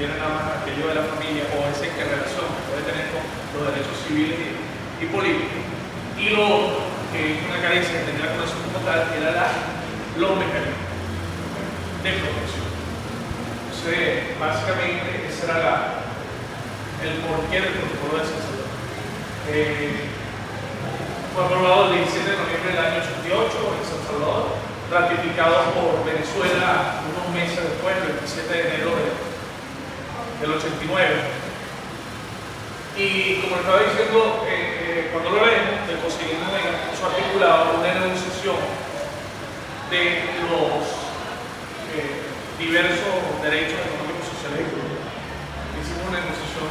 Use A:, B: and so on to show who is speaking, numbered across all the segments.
A: refiere nada más a aquello de la familia o esa interrelación que puede tener con los derechos civiles y políticos. Y lo otro, que es una carencia que tenía la Convención como tal, era los mecanismos de protección. Entonces, básicamente, ese era el porqué del protocolo de San Salvador. Fue aprobado el 17 de noviembre del año 88 en San Salvador, ratificado por Venezuela unos meses después, el 27 de enero del 89. Y como les estaba diciendo, cuando lo leemos, el conseguimos en su articulado una negociación de los diversos derechos económicos, sociales y culturales. Hicimos una negociación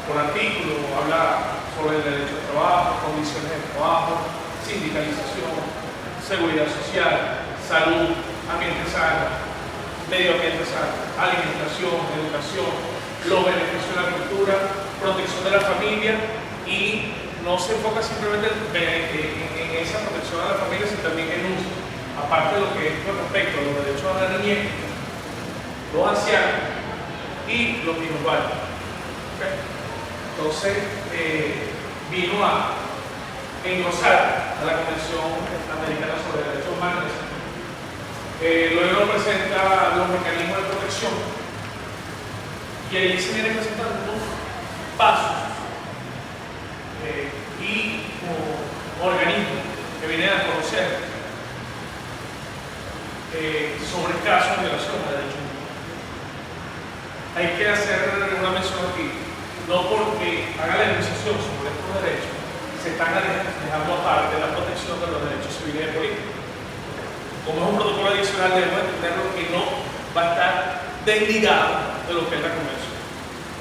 A: por artículo, habla sobre el derecho al trabajo, condiciones de trabajo, sindicalización, seguridad social, salud, ambiente sano, medio ambiente sano, alimentación, educación, los beneficios de la cultura, protección de la familia, y no se enfoca simplemente en esa protección de la familia, sino también en uso, aparte de lo que es con respecto a los derechos de la niñez, los ancianos y los minusválidos. ¿Okay? Entonces, vino a englosar a la Convención Americana sobre Derechos Humanos. Luego presenta los mecanismos de protección, y ahí se vienen presentando unos pasos y organismos que vienen a conocer sobre casos de violación de derechos humanos. Hay que hacer una mención aquí, no porque haga la negociación sobre estos derechos, se están dejando aparte la protección de los derechos civiles y políticos. Como es un protocolo adicional, debemos entenderlo que no va a estar desligado de lo que es la Convención.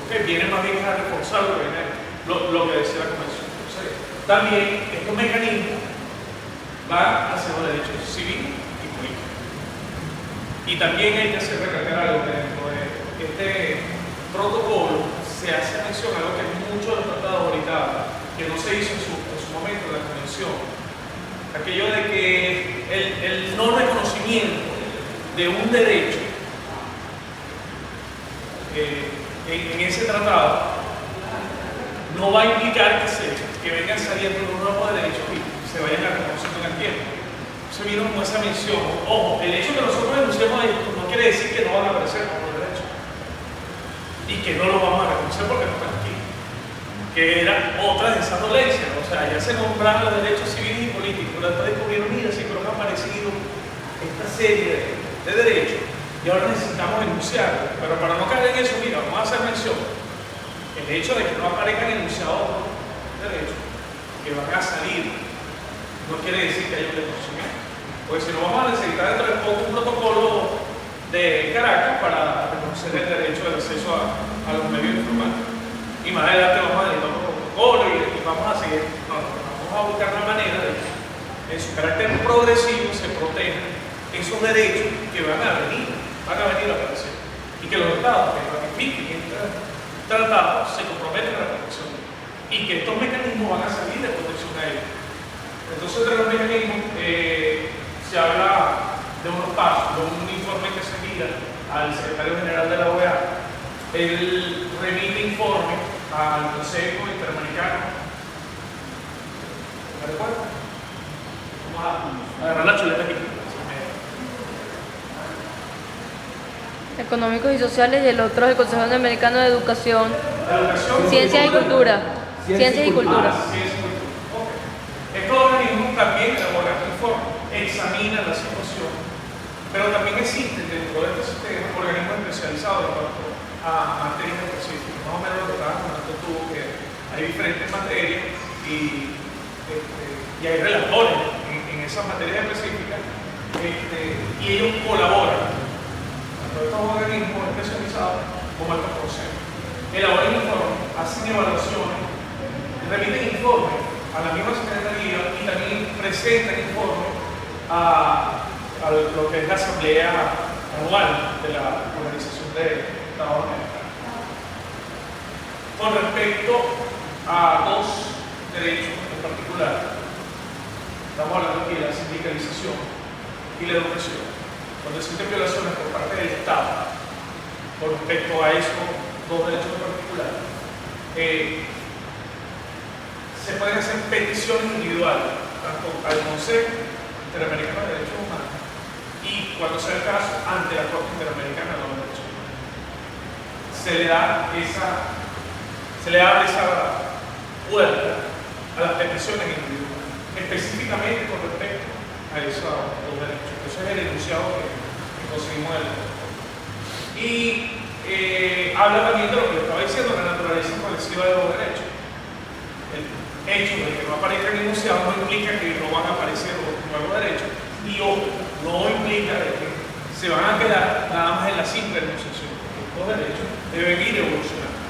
A: Okay, viene más bien a reforzar lo que decía la Convención. Entonces, también estos mecanismos van hacia los derechos civiles y políticos. Y también hay que hacer recalcar algo que dentro de este protocolo se hace mención a algo que muchos de los tratados ahorita, que no se hizo en su momento en la Convención, aquello de que el no reconocimiento de un derecho en ese tratado no va a implicar que vengan saliendo los nuevos derechos y se vayan a reconocer en el tiempo. Se vino con esa mención. Ojo, el hecho de que nosotros denunciemos esto no quiere decir que no van a aparecer nuevos derechos y que no los vamos a reconocer porque no están aquí, que eran otras de esas dolencias. O sea, ya se nombraron los derechos civiles y políticos, pero después descubrieron, mira, sí, pero han aparecido esta serie de derechos y ahora necesitamos enunciarlos. Pero para no caer en eso, mira, vamos a hacer mención. El hecho de que no aparezcan enunciados derechos que van a salir no quiere decir que haya un reconocimiento. Porque si no, vamos a necesitar dentro de poco un protocolo de Caracas para reconocer el derecho del acceso a los medios informáticos. Y más adelante vamos a necesitar un protocolo y vamos a seguir. Vamos a buscar una manera de que en su carácter progresivo se protejan esos derechos que van a venir a aparecer. Y que los estados que ratifiquen este tratado se comprometen a la protección. Y que estos mecanismos van a salir de protección a ellos. Entonces, entre los mecanismos se habla de unos pasos, de un informe que se envía al secretario general de la OEA. Él remite informe al Consejo Interamericano. ¿Me recuerda? Vamos a agarrar la chuleta aquí.
B: Económicos y sociales, y el otro es el Consejo Interamericano de Educación, Ciencia y Cultura. Ciencia y Cultura.
A: Estos organismos también elaboran informes, examinan la situación, pero también existen dentro de este sistema organismos especializados en cuanto a materias específicas. Más o menos lo que estabas comentando tú, que hay diferentes materias y hay relatores en esas materias específicas, y ellos colaboran. Tanto estos organismos especializados como estos consejos elaboran informes, hacen evaluaciones, remiten informes a la misma Secretaría y también presentan informes a lo que es la Asamblea Anual de la Organización de Estados Americanos. Con respecto a dos derechos en particular, estamos hablando aquí de la sindicalización y la educación. Cuando existen violaciones por parte del Estado con respecto a esos dos derechos en particular. Se pueden hacer peticiones individuales, tanto al Consejo Interamericano de Derechos Humanos y, cuando sea el caso, ante la Corte Interamericana de los Derechos Humanos. Se le abre esa puerta a las peticiones individuales, específicamente con respecto a esos dos derechos. Eso es el enunciado que conseguimos del Consejo. Y habla también de lo que estaba diciendo, la naturaleza colectiva de los derechos. El hecho de que no aparezca en el enunciado no implica que no van a aparecer los nuevos derechos, y no implica de que se van a quedar nada más en la simple enunciación. Los derechos deben ir evolucionando.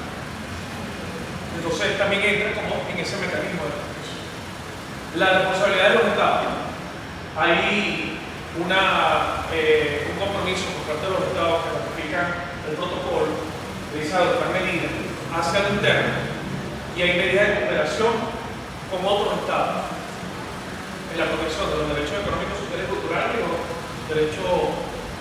A: Entonces también entra como en ese mecanismo de protección. La responsabilidad de los Estados. Hay un compromiso por parte de los Estados que ratifican el protocolo, que dice adoptar medidas hacia lo interno, y hay medidas de cooperación con otros Estados en la protección de los derechos económicos, sociales y culturales y los derechos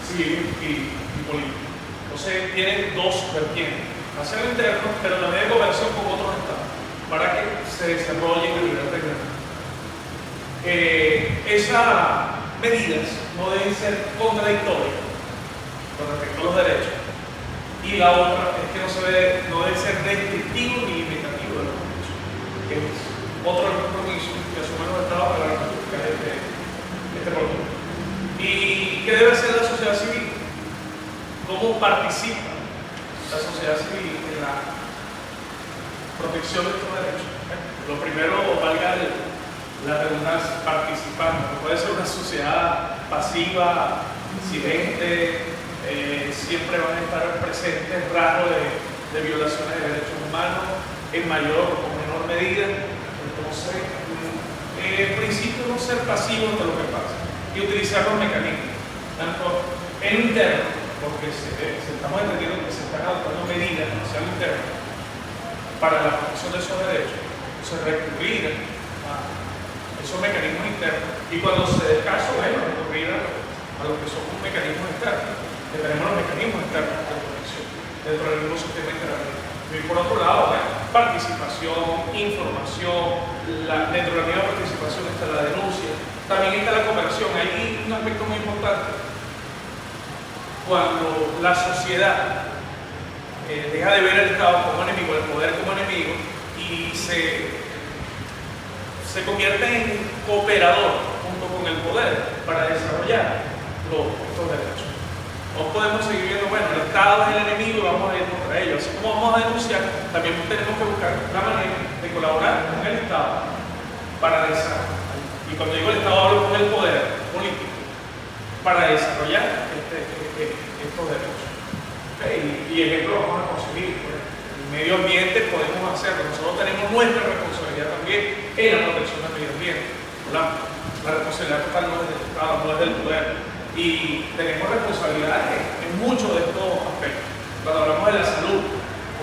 A: civiles y políticos. Entonces tienen dos vertientes, hacia lo interno, pero también de cooperación con otros Estados, para que se desarrollen a nivel regional. Esas medidas no deben ser contradictorias con respecto a los derechos, y la otra es que no debe ser restrictivo ni limitativo de los derechos, que es otro compromiso que asumen los Estados para ratificar este protocolo. ¿Y qué debe hacer la sociedad civil? ¿Cómo participa la sociedad civil en la protección de estos derechos? Lo primero, valga la redundancia, participando. No puede ser una sociedad pasiva, silente, siempre van a estar presentes rasgos de violaciones de derechos humanos en mayor o menor medida. Entonces, el principio es no ser pasivo ante lo que pasa y utilizar los mecanismos, tanto en lo interno, porque estamos entendiendo que se están adoptando medidas hacia lo interno para la protección de esos derechos, recurrir a esos mecanismos internos, y cuando se dé caso, recurrir a lo que son los mecanismos externos, que tenemos los mecanismos externos de protección dentro del mismo sistema interamericano. Y por otro lado, participación, información, dentro de la misma participación está la denuncia, también está la cooperación. Hay un aspecto muy importante. Cuando la sociedad deja de ver al Estado como enemigo, el poder como enemigo, y se convierte en cooperador junto con el poder para desarrollar estos derechos. No podemos seguir viendo, el Estado es el enemigo y vamos a ir contra ellos. Así como vamos a denunciar, también tenemos que buscar una manera de colaborar con el Estado para desarrollar. Y cuando digo el Estado, hablo con el poder político para desarrollar estos derechos. Y ejemplo vamos a conseguir. El medio ambiente podemos hacerlo. Nosotros tenemos nuestra responsabilidad también en la protección del medio ambiente. La responsabilidad total no es del Estado, no es del poder. Y tenemos responsabilidades en muchos de estos aspectos. Cuando hablamos de la salud,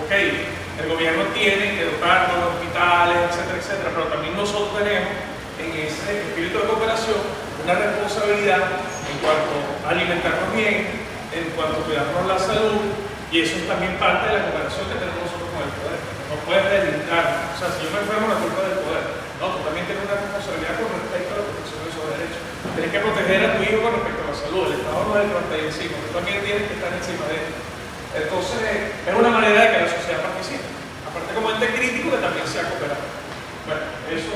A: el gobierno tiene que dotar de los hospitales, etcétera, pero también nosotros tenemos en ese espíritu de cooperación una responsabilidad en cuanto a alimentarnos bien, en cuanto a cuidarnos la salud, y eso es también parte de la cooperación que tenemos nosotros con el poder. No puedes debilitarnos. O sea, si yo me enfermo, la culpa del poder. No, tú también tienes una responsabilidad con respecto a la protección de esos derechos. Tienes que proteger a tu hijo con respecto a la salud. El Estado no es el que está ahí encima, tú también tienes que estar encima de él. Entonces, es una manera de que la sociedad participe. Aparte, como ente crítico, que también sea cooperativo. Bueno, eso